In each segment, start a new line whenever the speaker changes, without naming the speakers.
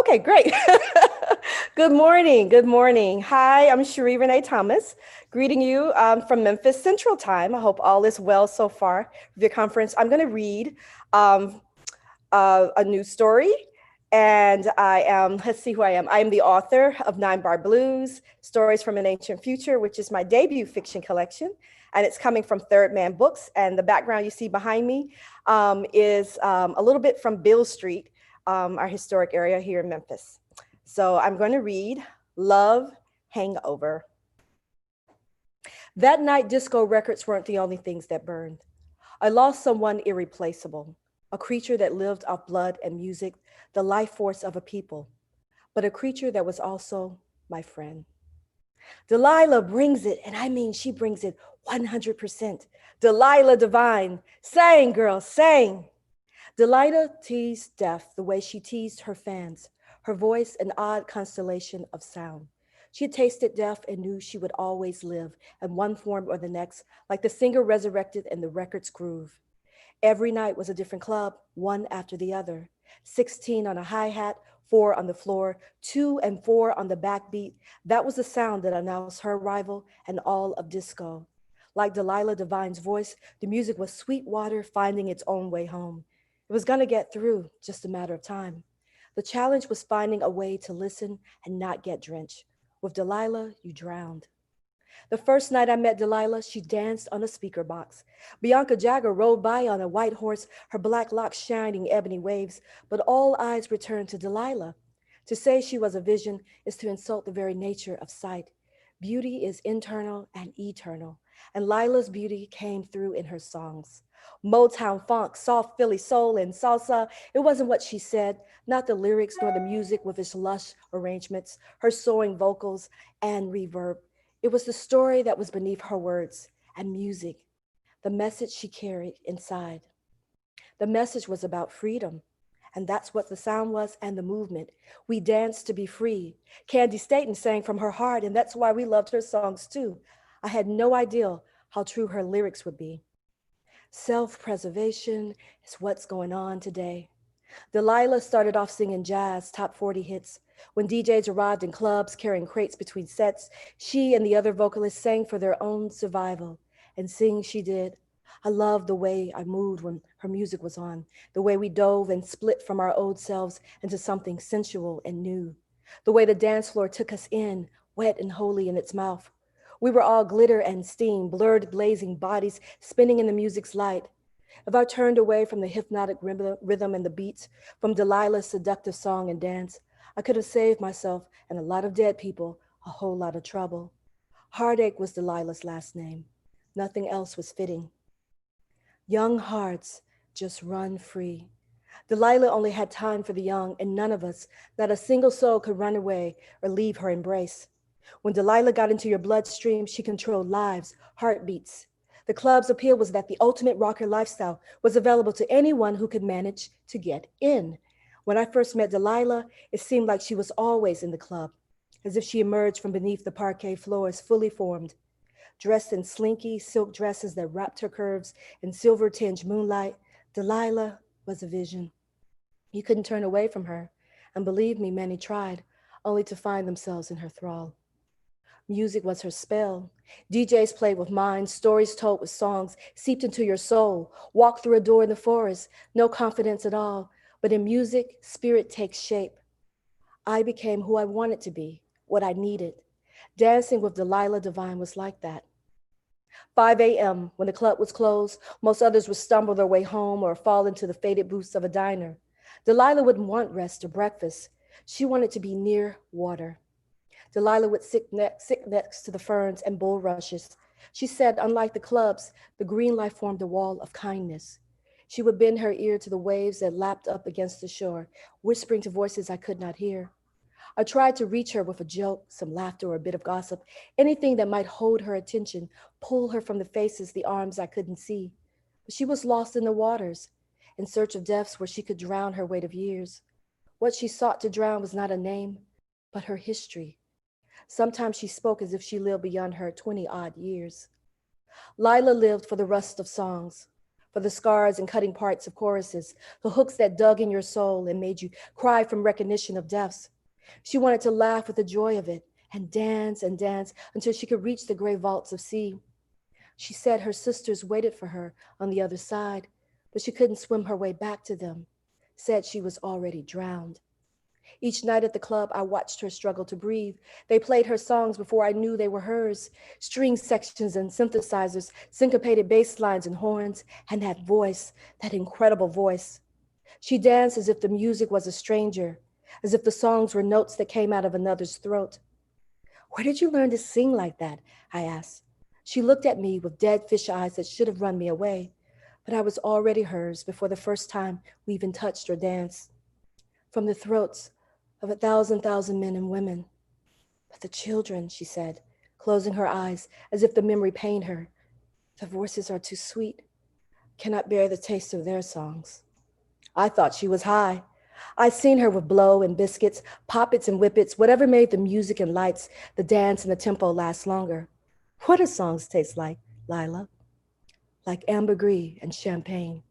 Okay, great. Good morning. Good morning. Hi, I'm Sheree Renée Thomas, greeting you from Memphis Central Time. I hope all is well so far with your conference. I'm going to read um, a news story, and let's see who I am. I am the author of Nine Bar Blues, Stories from an Ancient Future, which is my debut fiction collection. And it's coming from Third Man Books. And the background you see behind me is a little bit from Beale Street, our historic area here in Memphis. So I'm going to read Love Hangover. That night, disco records weren't the only things that burned. I lost someone irreplaceable, a creature that lived off blood and music, the life force of a people, but a creature that was also my friend. Delilah brings it, and I mean she brings it 100%. Delilah Divine, sang, girl, sang. Delilah teased death the way she teased her fans, her voice an odd constellation of sound. She had tasted death and knew she would always live in one form or the next, like the singer resurrected in the record's groove. Every night was a different club, one after the other. 16 on a hi-hat, 4 on the floor, 2 and 4 on the backbeat. That was the sound that announced her arrival and all of disco. Like Delilah Divine's voice, the music was sweet water finding its own way home. It was going to get through, just a matter of time. The challenge was finding a way to listen and not get drenched. With Delilah, you drowned. The first night I met Delilah, she danced on a speaker box. Bianca Jagger rode by on a white horse, her black locks shining ebony waves, but all eyes returned to Delilah. To say she was a vision is to insult the very nature of sight. Beauty is internal and eternal, and Lila's beauty came through in her songs. Motown funk, soft Philly soul, and salsa, it wasn't what she said, not the lyrics nor the music with its lush arrangements, her soaring vocals and reverb. It was the story that was beneath her words and music, the message she carried inside. The message was about freedom, and that's what the sound was and the movement. We danced to be free. Candy Staten sang from her heart, and that's why we loved her songs too. I had no idea how true her lyrics would be. Self-preservation is what's going on today. Delilah started off singing jazz, top 40 hits. When DJs arrived in clubs carrying crates between sets, she and the other vocalists sang for their own survival. And sing she did. I loved the way I moved when her music was on, the way we dove and split from our old selves into something sensual and new, the way the dance floor took us in, wet and holy in its mouth. We were all glitter and steam, blurred, blazing bodies spinning in the music's light. If I turned away from the hypnotic rhythm and the beats, from Delilah's seductive song and dance, I could have saved myself and a lot of dead people a whole lot of trouble. Heartache was Delilah's last name. Nothing else was fitting. Young hearts just run free. Delilah only had time for the young, and none of us, not a single soul, could run away or leave her embrace. When Delilah got into your bloodstream, she controlled lives, heartbeats. The club's appeal was that the ultimate rocker lifestyle was available to anyone who could manage to get in. When I first met Delilah, it seemed like she was always in the club, as if she emerged from beneath the parquet floors fully formed. Dressed in slinky silk dresses that wrapped her curves in silver-tinged moonlight, Delilah was a vision. You couldn't turn away from her, and believe me, many tried, only to find themselves in her thrall. Music was her spell. DJs played with minds, stories told with songs, seeped into your soul, walked through a door in the forest, no confidence at all. But in music, spirit takes shape. I became who I wanted to be, what I needed. Dancing with Delilah Divine was like that. 5 a.m., when the club was closed, most others would stumble their way home or fall into the faded booths of a diner. Delilah wouldn't want rest or breakfast. She wanted to be near water. Delilah would sit next to the ferns and bulrushes. She said, unlike the clubs, the green life formed a wall of kindness. She would bend her ear to the waves that lapped up against the shore, whispering to voices I could not hear. I tried to reach her with a joke, some laughter, or a bit of gossip, anything that might hold her attention, pull her from the faces, the arms I couldn't see. But she was lost in the waters, in search of depths where she could drown her weight of years. What she sought to drown was not a name, but her history. Sometimes she spoke as if she lived beyond her 20-odd years. Lila lived for the rust of songs, for the scars and cutting parts of choruses, the hooks that dug in your soul and made you cry from recognition of deaths. She wanted to laugh with the joy of it and dance until she could reach the gray vaults of sea. She said her sisters waited for her on the other side, but she couldn't swim her way back to them, said she was already drowned. Each night at the club, I watched her struggle to breathe. They played her songs before I knew they were hers, string sections and synthesizers, syncopated bass lines and horns, and that voice, that incredible voice. She danced as if the music was a stranger, as if the songs were notes that came out of another's throat. Where did you learn to sing like that? I asked. She looked at me with dead fish eyes that should have run me away, but I was already hers before the first time we even touched or danced. From the throats of 1,000 men and women. But the children, she said, closing her eyes as if the memory pained her, the voices are too sweet, cannot bear the taste of their songs. I thought she was high. I'd seen her with blow and biscuits, poppets and whippets, whatever made the music and lights, the dance and the tempo last longer. What do songs taste like, Lila? Like ambergris and champagne.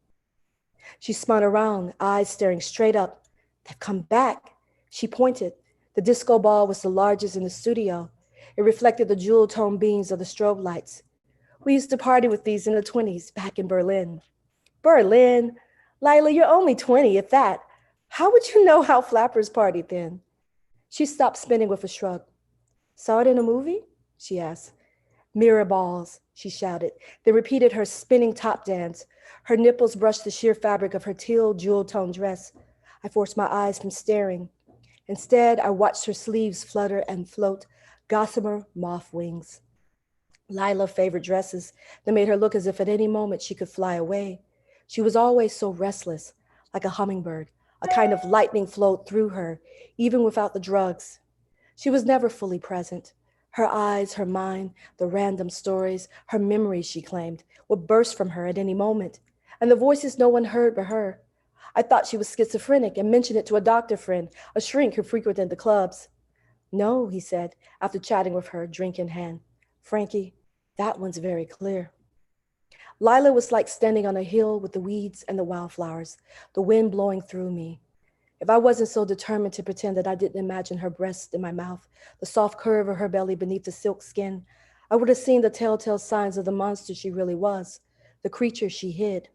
She spun around, eyes staring straight up. They've come back. She pointed. The disco ball was the largest in the studio. It reflected the jewel-toned beams of the strobe lights. We used to party with these in the 20s back in Berlin. Berlin? Lila, you're only 20, if that. How would you know how flappers partied then? She stopped spinning with a shrug. Saw it in a movie? She asked. Mirror balls, she shouted, then repeated her spinning top dance. Her nipples brushed the sheer fabric of her teal jewel-toned dress. I forced my eyes from staring. Instead, I watched her sleeves flutter and float, gossamer moth wings. Lila's favorite dresses that made her look as if at any moment she could fly away. She was always so restless, like a hummingbird. A kind of lightning flowed through her, even without the drugs. She was never fully present. Her eyes, her mind, the random stories, her memories, she claimed, would burst from her at any moment, and the voices no one heard but her. I thought she was schizophrenic and mentioned it to a doctor friend, a shrink who frequented the clubs. No, he said, after chatting with her, drink in hand. Frankie, that one's very clear. Lila was like standing on a hill with the weeds and the wildflowers, the wind blowing through me. If I wasn't so determined to pretend that I didn't imagine her breast in my mouth, the soft curve of her belly beneath the silk skin, I would have seen the telltale signs of the monster she really was, the creature she hid.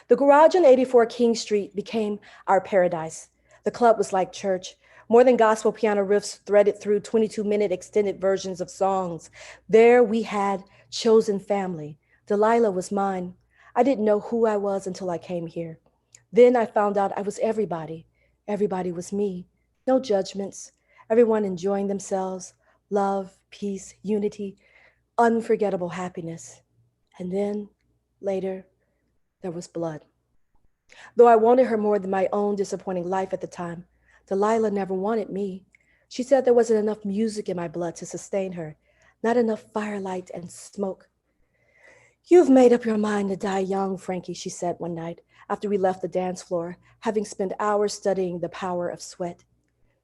The garage on 84 King Street became our paradise. The club was like church. More than gospel piano riffs threaded through 22-minute extended versions of songs. There we had chosen family. Delilah was mine. I didn't know who I was until I came here. Then I found out I was everybody. Everybody was me. No judgments. Everyone enjoying themselves. Love, peace, unity, unforgettable happiness. And then, later, there was blood. Though I wanted her more than my own disappointing life at the time, Delilah never wanted me. She said there wasn't enough music in my blood to sustain her, not enough firelight and smoke. You've made up your mind to die young, Frankie, she said one night after we left the dance floor, having spent hours studying the power of sweat.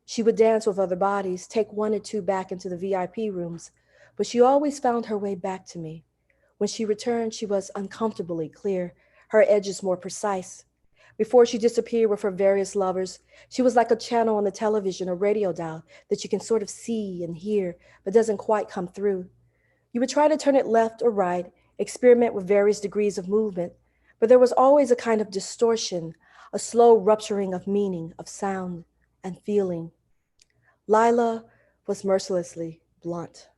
She would dance with other bodies, take one or two back into the VIP rooms, but she always found her way back to me. When she returned, she was uncomfortably clear, her edges more precise. Before she disappeared with her various lovers, she was like a channel on the television or radio dial that you can sort of see and hear, but doesn't quite come through. You would try to turn it left or right, experiment with various degrees of movement, but there was always a kind of distortion, a slow rupturing of meaning, of sound and feeling. Lila was mercilessly blunt.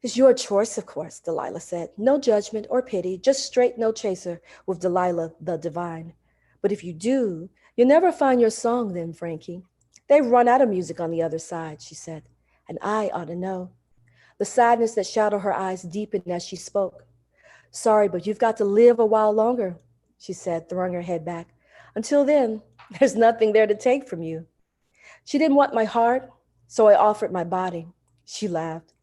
It's your choice, of course, Delilah said. No judgment or pity, just straight no chaser with Delilah the divine. But if you do, you'll never find your song then, Frankie. They've run out of music on the other side, she said, and I ought to know. The sadness that shadowed her eyes deepened as she spoke. Sorry, but you've got to live a while longer, she said, throwing her head back. Until then, there's nothing there to take from you. She didn't want my heart, so I offered my body. She laughed.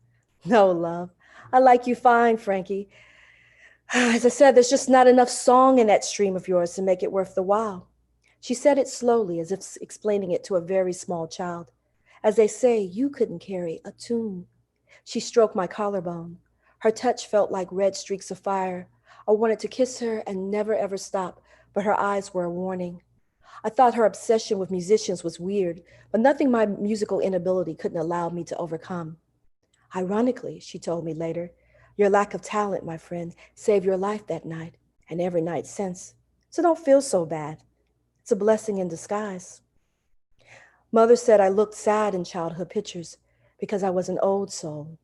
No, love, I like you fine, Frankie. As I said, there's just not enough song in that stream of yours to make it worth the while. She said it slowly, as if explaining it to a very small child. As they say, you couldn't carry a tune. She stroked my collarbone. Her touch felt like red streaks of fire. I wanted to kiss her and never ever stop, but her eyes were a warning. I thought her obsession with musicians was weird, but nothing my musical inability couldn't allow me to overcome. Ironically, she told me later, your lack of talent, my friend, saved your life that night and every night since. So don't feel so bad. It's a blessing in disguise. Mother said I looked sad in childhood pictures because I was an old soul.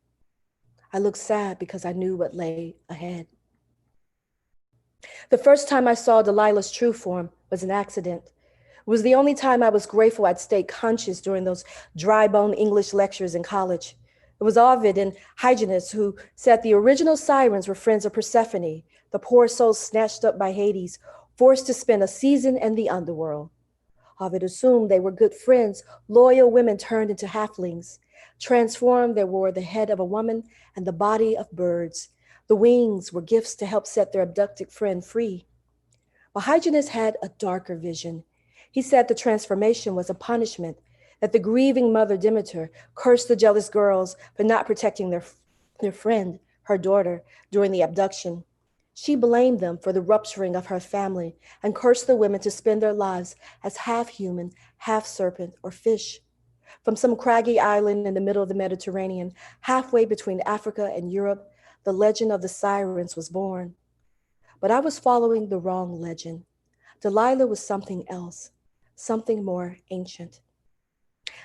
I looked sad because I knew what lay ahead. The first time I saw Delilah's true form was an accident. It was the only time I was grateful I'd stayed conscious during those dry bone English lectures in college. It was Ovid and Hyginus who said the original sirens were friends of Persephone, the poor souls snatched up by Hades, forced to spend a season in the underworld. Ovid assumed they were good friends, loyal women turned into halflings. Transformed, they wore the head of a woman and the body of birds. The wings were gifts to help set their abducted friend free. But Hyginus had a darker vision. He said the transformation was a punishment, that the grieving mother Demeter cursed the jealous girls for not protecting their friend, her daughter, during the abduction. She blamed them for the rupturing of her family and cursed the women to spend their lives as half human, half serpent, or fish. From some craggy island in the middle of the Mediterranean, halfway between Africa and Europe, the legend of the sirens was born. But I was following the wrong legend. Delilah was something else, something more ancient.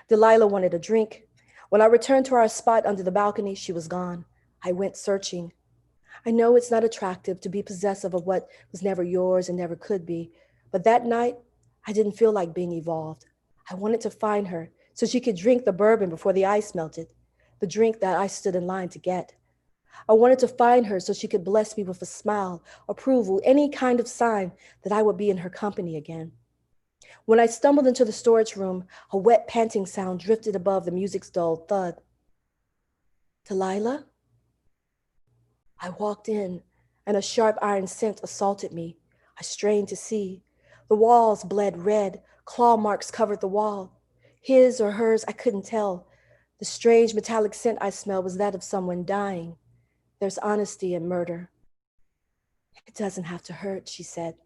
Delilah wanted a drink. When I returned to our spot under the balcony, she was gone. I went searching. I know it's not attractive to be possessive of what was never yours and never could be, but that night, I didn't feel like being evolved. I wanted to find her so she could drink the bourbon before the ice melted, the drink that I stood in line to get. I wanted to find her so she could bless me with a smile, approval, any kind of sign that I would be in her company again. When I stumbled into the storage room, a wet panting sound drifted above the music's dull thud. Delilah? I walked in, and a sharp iron scent assaulted me. I strained to see. The walls bled red, claw marks covered the wall. His or hers, I couldn't tell. The strange metallic scent I smelled was that of someone dying. There's honesty in murder. It doesn't have to hurt, she said.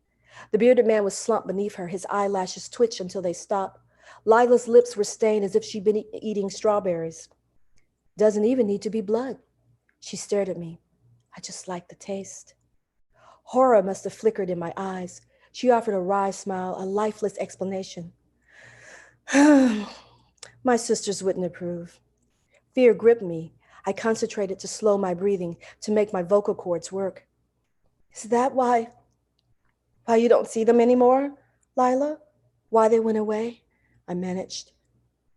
The bearded man was slumped beneath her, his eyelashes twitched until they stopped. Lila's lips were stained as if she'd been eating strawberries. Doesn't even need to be blood. She stared at me. I just liked the taste. Horror must have flickered in my eyes. She offered a wry smile, a lifeless explanation. My sisters wouldn't approve. Fear gripped me. I concentrated to slow my breathing, to make my vocal cords work. Is that why you don't see them anymore, Lila? Why they went away? I managed.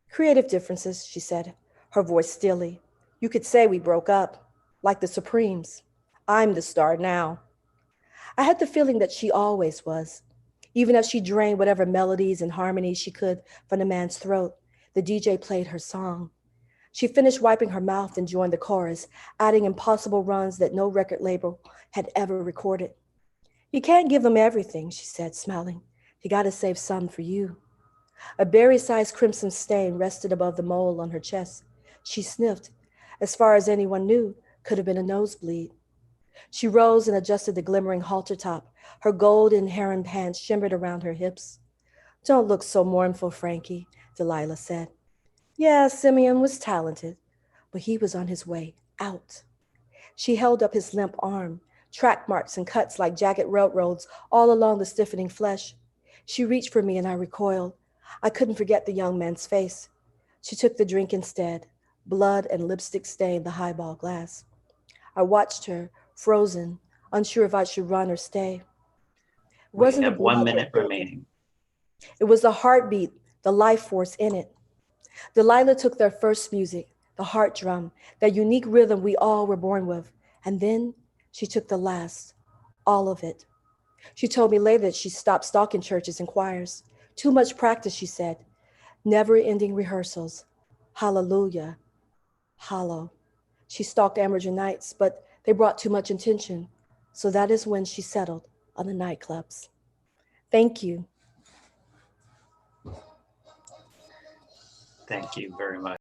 Creative differences, she said, her voice stilly. You could say we broke up, like the Supremes. I'm the star now. I had the feeling that she always was. Even as she drained whatever melodies and harmonies she could from the man's throat, the DJ played her song. She finished wiping her mouth and joined the chorus, adding impossible runs that no record label had ever recorded. You can't give them everything, she said, smiling. You gotta save some for you. A berry-sized crimson stain rested above the mole on her chest. She sniffed. As far as anyone knew, could have been a nosebleed. She rose and adjusted the glimmering halter top. Her golden heron pants shimmered around her hips. Don't look so mournful, Frankie, Delilah said. Yeah, Simeon was talented, but he was on his way out. She held up his limp arm, track marks and cuts like jagged railroads all along the stiffening flesh. She reached for me and I recoiled. I couldn't forget the young man's face. She took the drink instead. Blood and lipstick stained the highball glass. I watched her, frozen, unsure if I should run or stay.
We have 1 minute remaining.
It was the heartbeat, the life force in it. Delilah took their first music, the heart drum, that unique rhythm we all were born with, and then she took the last, all of it. She told me later that she stopped stalking churches and choirs. Too much practice, she said. Never-ending rehearsals. Hallelujah. Hollow. She stalked amateur nights, but they brought too much attention. So that is when she settled on the nightclubs. Thank you.
Thank you very much.